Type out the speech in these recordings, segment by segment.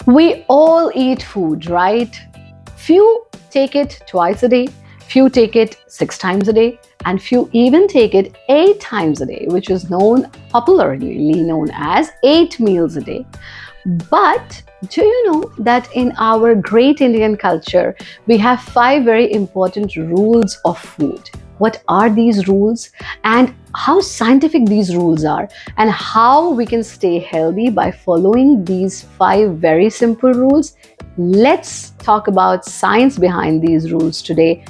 We all eat food, right? Few take it twice a day, few take it 6 times a day, and few even take it 8 times a day, which is popularly known as 8 meals a day. But do you know that in our great Indian culture, we have five very important rules of food? What are these rules and how scientific these rules are, and how we can stay healthy by following these five very simple rules? Let's talk about science behind these rules today.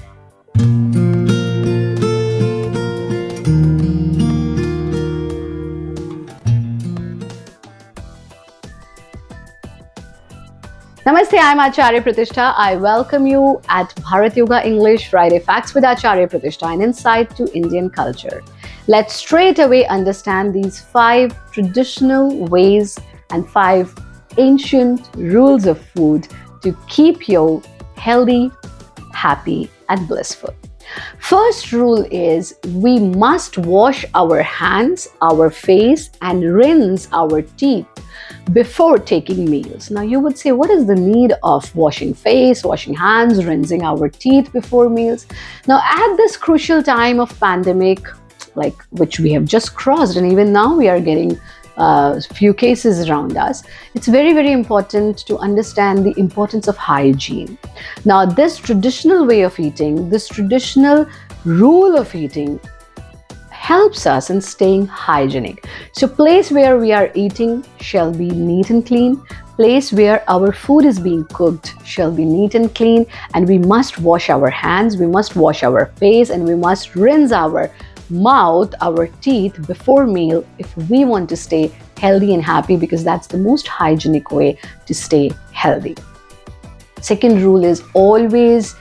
Namaste, I'm Acharya Pratishtha. I welcome you at Bharat Yoga English Friday Facts with Acharya Pratishtha, an insight to Indian culture. Let's straight away understand these five traditional ways and five ancient rules of food to keep you healthy, happy, and blissful. First rule is we must wash our hands, our face, and rinse our teeth before taking meals. Now you would say, what is the need of washing face, washing hands, rinsing our teeth before meals? Now at this crucial time of pandemic, like which we have just crossed, and even now we are getting few cases around us, it's very, very important to understand the importance of hygiene. Now this traditional way of eating, this traditional rule of eating helps us in staying hygienic. So place where we are eating shall be neat and clean. Place where our food is being cooked shall be neat and clean, and we must wash our hands, we must wash our face, and we must rinse our mouth, our teeth before meal if we want to stay healthy and happy, because that's the most hygienic way to stay healthy. Second rule is always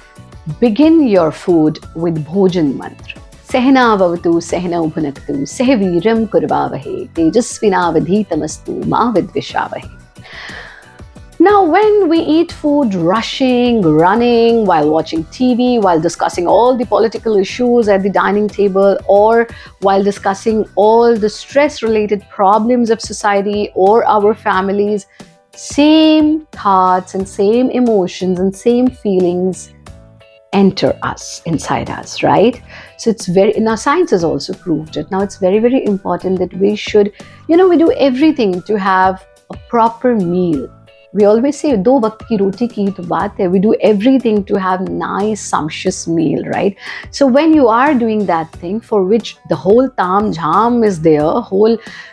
begin your food with bhojan mantra. Sehna vavatu sehna bhunaktu sehviram kurvavahe tejasvinavadhitamastu ma vidvishavahe. Now, when we eat food rushing, running, while watching TV, while discussing all the political issues at the dining table, or while discussing all the stress-related problems of society or our families, same thoughts and same emotions and same feelings enter us, inside us, right? So it's now science has also proved it. Now it's very, very important that we should, we do everything to have a proper meal. We always say, do waqt ki roti ki to baat hai. We do everything to have nice, sumptuous meal, right? So when you are doing that thing for which the whole tam jham is there,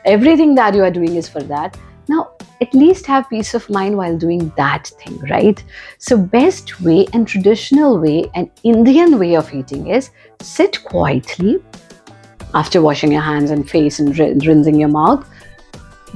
everything that you are doing is for that. Now, at least have peace of mind while doing that thing, right? So best way and traditional way and Indian way of eating is sit quietly after washing your hands and face and rinsing your mouth.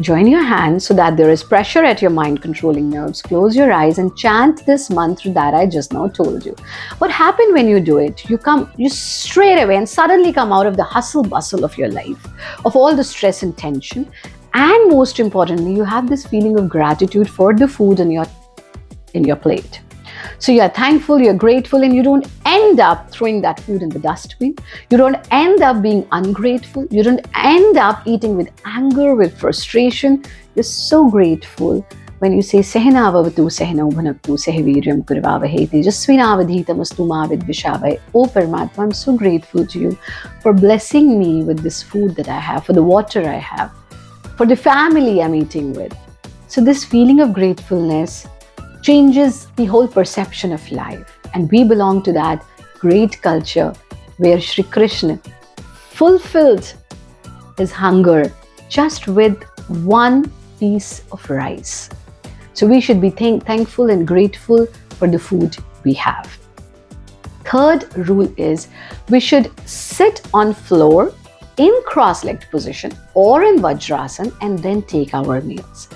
Join your hands so that there is pressure at your mind controlling nerves. Close your eyes and chant this mantra that I just now told you. What happens when you do it? You straight away and suddenly come out of the hustle bustle of your life, of all the stress and tension. And most importantly, you have this feeling of gratitude for the food in your plate. So you're thankful, you're grateful, and you don't end up throwing that food in the dustbin. You don't end up being ungrateful. You don't end up eating with anger, with frustration. You're so grateful when you say, Sehna vavatu sehna bhunaktu sehviryam kurvavahe tejasvinavadhitamastu ma vidvishavahe. Oh Paramatma, I'm so grateful to you for blessing me with this food that I have, for the water I have, for the family I'm eating with. So this feeling of gratefulness changes the whole perception of life. And we belong to that great culture where Shri Krishna fulfilled his hunger just with one piece of rice. So we should be thankful and grateful for the food we have. Third rule is we should sit on floor in cross-legged position or in Vajrasana and then take our meals.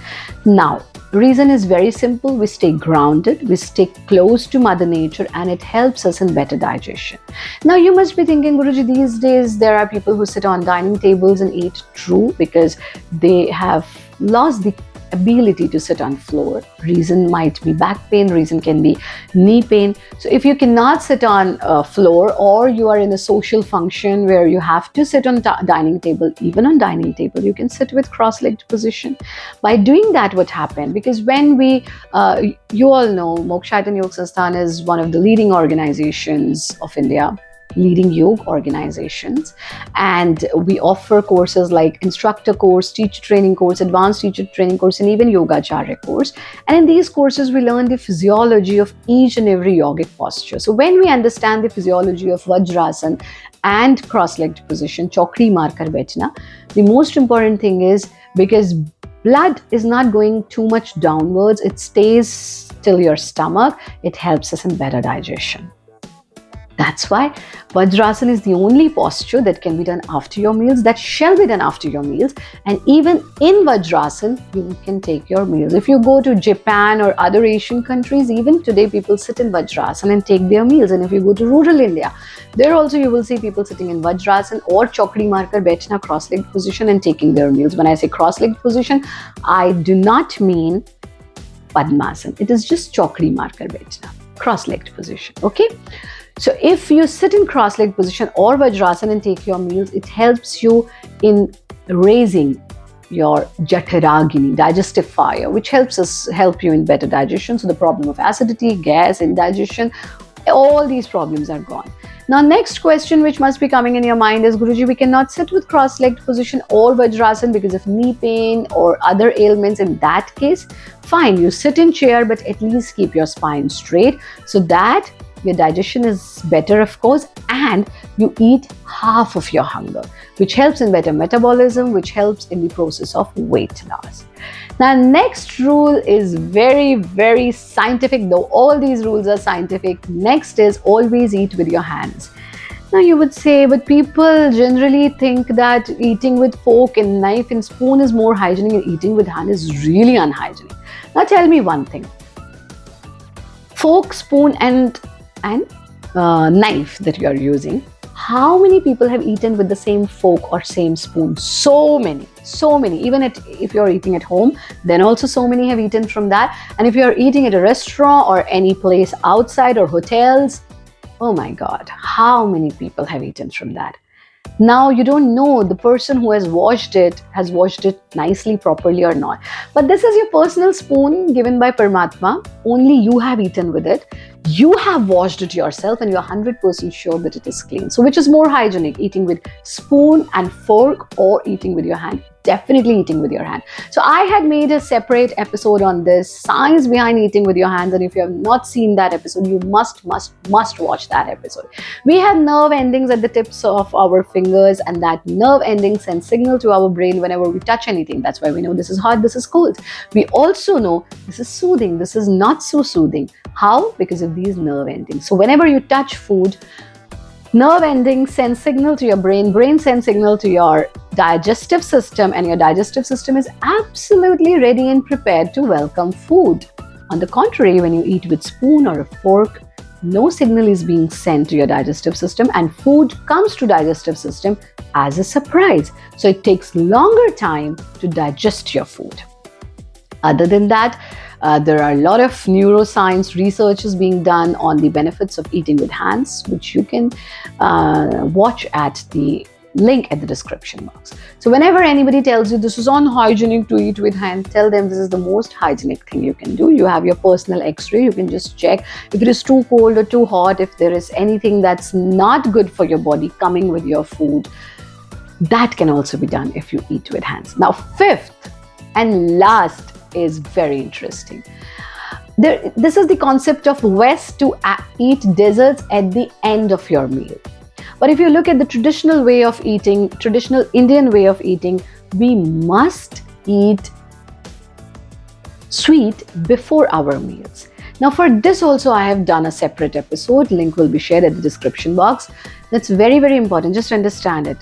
Now, reason is very simple. We stay grounded, we stay close to Mother Nature, and it helps us in better digestion. Now, you must be thinking, Guruji, these days there are people who sit on dining tables and eat. True, because they have lost the ability to sit on floor. Reason might be back pain, reason can be knee pain. So if you cannot sit on floor, or you are in a social function where you have to sit on dining table, even on dining table, you can sit with cross-legged position. By doing that, what happened? Because when we, you all know, Mokshaitan Yog Sansthan is one of the leading organizations of India, leading yoga organizations, and we offer courses like instructor course, teacher training course, advanced teacher training course, and even yogacharya course. And in these courses we learn the physiology of each and every yogic posture. So when we understand the physiology of Vajrasan and cross-legged position, chokri markar baithna, the most important thing is, because blood is not going too much downwards, it stays till your stomach, it helps us in better digestion. That's why Vajrasan is the only posture that can be done after your meals, that shall be done after your meals. And even in Vajrasan, you can take your meals. If you go to Japan or other Asian countries, even today people sit in Vajrasan and take their meals. And if you go to rural India, there also you will see people sitting in Vajrasan or Chokri Markar Baithna, cross-legged position, and taking their meals. When I say cross-legged position, I do not mean Padmasan. It is just Chokri Markar Baithna, cross-legged position. Okay? So if you sit in cross-legged position or Vajrasan and take your meals, it helps you in raising your Jaఠaragini, digestive fire, which help you in better digestion. So the problem of acidity, gas, indigestion, all these problems are gone. Now, next question which must be coming in your mind is, Guruji, we cannot sit with cross-legged position or Vajrasan because of knee pain or other ailments. In that case, fine, you sit in chair, but at least keep your spine straight so that your digestion is better, of course, and you eat half of your hunger, which helps in better metabolism, which helps in the process of weight loss. Now, next rule is very, very scientific, though all these rules are scientific. Next is always eat with your hands. Now, you would say, but people generally think that eating with fork and knife and spoon is more hygienic, and eating with hand is really unhygienic. Now, tell me one thing. Fork, spoon, and knife that you are using, how many people have eaten with the same fork or same spoon? So many. Even if you're eating at home, then also so many have eaten from that. And if you're eating at a restaurant or any place outside or hotels, oh my God, how many people have eaten from that? Now, you don't know the person who has washed it nicely, properly or not. But this is your personal spoon given by Paramatma. Only you have eaten with it. You have washed it yourself and you're 100% sure that it is clean. So which is more hygienic, eating with spoon and fork or eating with your hand? Definitely eating with your hand. So I had made a separate episode on this, science behind eating with your hands, and if you have not seen that episode, you must watch that episode. We have nerve endings at the tips of our fingers, and that nerve ending sends signal to our brain whenever we touch anything. That's why we know this is hot, this is cold. We also know this is soothing, this is not so soothing. How? Because of these nerve endings. So whenever you touch food, nerve endings send signal to your brain, brain sends signal to your digestive system, and your digestive system is absolutely ready and prepared to welcome food. On the contrary, when you eat with spoon or a fork, no signal is being sent to your digestive system, and food comes to digestive system as a surprise. So it takes longer time to digest your food. Other than that, there are a lot of neuroscience research is being done on the benefits of eating with hands, which you can watch at the link at the description box. So whenever anybody tells you this is unhygienic to eat with hands, tell them this is the most hygienic thing you can do. You have your personal x-ray, you can just check if it is too cold or too hot, if there is anything that's not good for your body coming with your food. That can also be done if you eat with hands. Now, fifth and last is very interesting. This is the concept of West to eat desserts at the end of your meal. But if you look at the traditional way of eating, traditional Indian way of eating, we must eat sweet before our meals. Now for this also I have done a separate episode. Link will be shared at the description box. That's very, very important. Just understand it.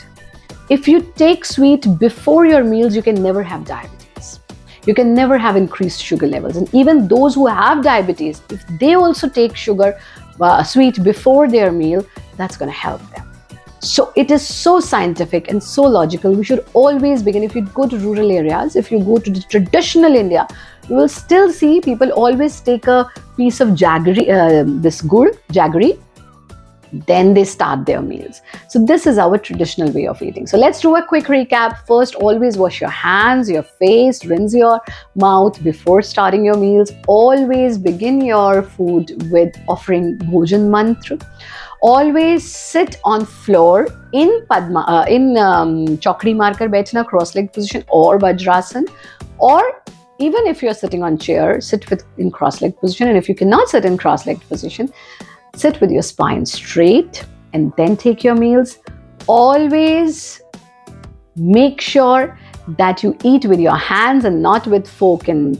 If you take sweet before your meals, you can never have diabetes. You can never have increased sugar levels. And even those who have diabetes, if they also take sweet before their meal, that's going to help them. So it is so scientific and so logical. We should always begin. If you go to rural areas, if you go to the traditional India, you will still see people always take a piece of jaggery, this gur, jaggery, then they start their meals. So this is our traditional way of eating. So let's do a quick recap. First, always wash your hands, your face, rinse your mouth before starting your meals. Always begin your food with offering bhojan mantra. Always sit on floor in padma, chokri markar baithna, cross-legged position or vajrasan, or even if you're sitting on chair, sit in cross-legged position. And if you cannot sit in cross-legged position, sit with your spine straight and then take your meals. Always make sure that you eat with your hands and not with fork and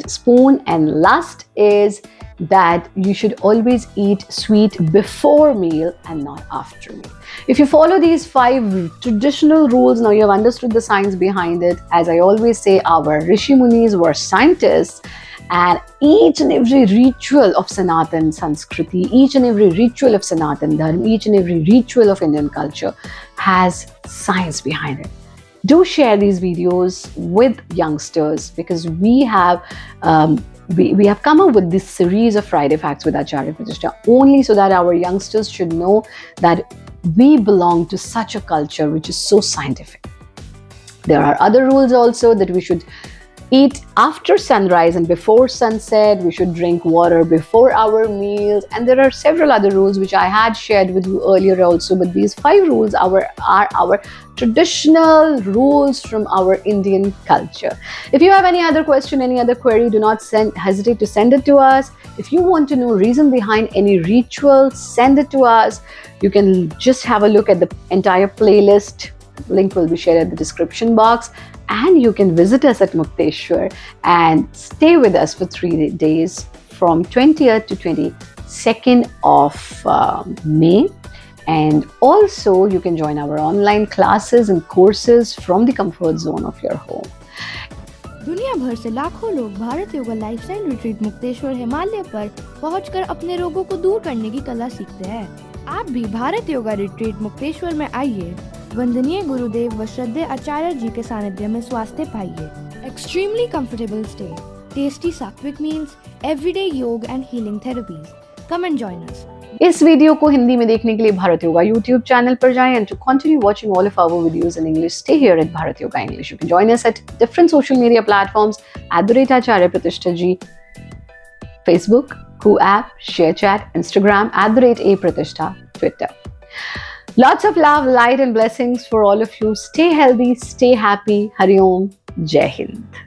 spoon. And last is that you should always eat sweet before meal and not after meal. If you follow these 5 traditional rules, now you have understood the science behind it. As I always say, our Rishi Munis were scientists, and each and every ritual of Sanatan Sanskriti, each and every ritual of Sanatan Dharma, each and every ritual of Indian culture has science behind it. Do share these videos with youngsters, because we have come up with this series of Friday Facts with Acharya Pratishtha only so that our youngsters should know that we belong to such a culture which is so scientific. There are other rules also, that we should eat after sunrise and before sunset. We should drink water before our meals. And there are several other rules which I had shared with you earlier also. But these 5 rules are our traditional rules from our Indian culture. If you have any other question, any other query, do not hesitate to send it to us. If you want to know reason behind any ritual, send it to us. You can just have a look at the entire playlist. Link will be shared at the description box. And you can visit us at Mukteshwar and stay with us for 3 days from 20th to 22nd of May. And also you can join our online classes and courses from the comfort zone of your home. दुनिया भर से लाखों लोग Bharat yoga lifestyle retreat Mukteshwar Himalaya पर पहुंचकर अपने रोगों को दूर करने की कला सीखते हैं। आप भी भारत योगा रिट्रीट मुक्तेश्वर में आइए, वंदनीय गुरुदेव व श्रद्धेय आचार्य जी के सानिध्य में स्वास्थ्य पाइए। एक्सट्रीमली कंफर्टेबल स्टे, टेस्टी सात्विक मील्स, एवरीडे योग and healing therapies. Come and join us. इस वीडियो को हिंदी में देखने के लिए भारत योगा यूट्यूब चैनल पर जाएं, and to continue watching all of our videos in English, stay here at Bharat Yoga English. You can join us at different social media platforms @Acharya Pratishtha ji, Facebook, Ku app, ShareChat, Instagram @A_Pratishtha, Twitter. Lots of love, light and blessings for all of you. Stay healthy, stay happy. Hari Om, Jai Hind.